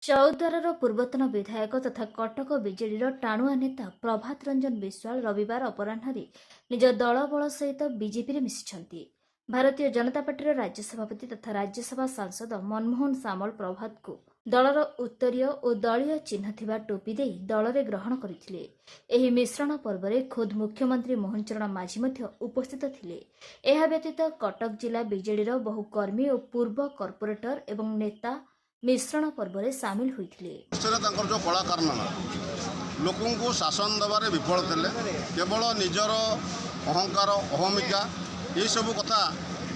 ଚୌଦ୍ୱାରର ପୂର୍ବତନ ବିଧାୟକ ତଥା କଟକ ବିଜେଡିର ଟାଣୁଆ ନେତା ପ୍ରଭାତ ରଞ୍ଜନ ବିଶ୍ୱାଳ ରବିବାର ଅପରାହ୍ନରେ ନିଜ ଦଳବଳ ସହିତ ବିଜେପିରେ ମିଶିଛନ୍ତି। ଭାରତୀୟ ଜନତା ପାର୍ଟିର ରାଜ୍ୟ ସଭାପତି ତଥା ରାଜ୍ୟସଭା ସାଂସଦ ମନମୋହନ ସାମଲ ପ୍ରଭାତଙ୍କୁ ଦଳର ଉତ୍ତରୀୟ ଓ ଦଳୀୟ ଚିହ୍ନ ଥିବା ଟୋପି ଦେଇ ଦଳରେ ଗ୍ରହଣ କରିଥିଲେ। ଏହି ମିଶ୍ରଣ ପର୍ବରେ ଖୋଦ୍ ମୁଖ୍ୟମନ୍ତ୍ରୀ ମୋହନ ଚରଣ ମାଝୀ ମଧ୍ୟ ଉପସ୍ଥିତ ଥିଲେ। ଏହା ବ୍ୟତୀତ କଟକ ଜିଲ୍ଲା ବିଜେଡିର ବହୁ କର୍ମୀ ଓ ପୂର୍ବ କର୍ପୋରେଟର ଏବଂ ନେତା मिश्रण पर्व में सामिल होते जो कला कारनामा लोक शासन दबार विफल थे केवल निजर अहंकार अहमिका ये सब कथा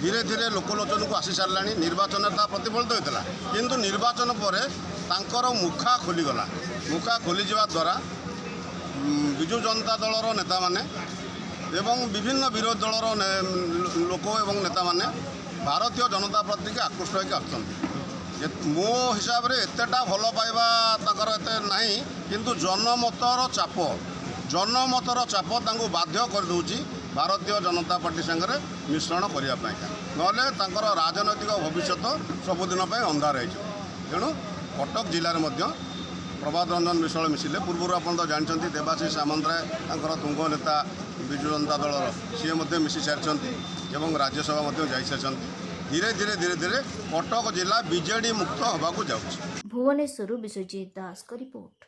धीरे धीरे लोकलोचन को आसी सारा निर्वाचन प्रतिफलित होता किंतु निर्वाचन पर मुखा खोलीगला मुखा खोली द्वारा विजु जनता दलर नेता माने एवं विभिन्न विरोधी दलर लोक एवं नेता माने भारतीय जनता पार्टी के आकृष्ट होकर मो हिसाब रे एतेटा भल पाइबा ताकर एते नहीं किंतु जनमतर चाप तांको बाध्य कर दउची भारतीय जनता पार्टी संगे मिश्रण करने नले तांकर राजनैतिक भविष्य सबुदिन अंधार है। तेणु कटक जिले में प्रभात रंजन विश्वाल मिसिले पूर्व आप जानते देवाशीष सामंतराय तुंग नेता विजु जनता दल सी मिसी सारी राज्यसभा जा सारी धीरे धीरे धीरे धीरे कटक जिला बीजेडी मुक्त होगा जाऊँ। भुवनेश्वर विश्वजीत दास का रिपोर्ट।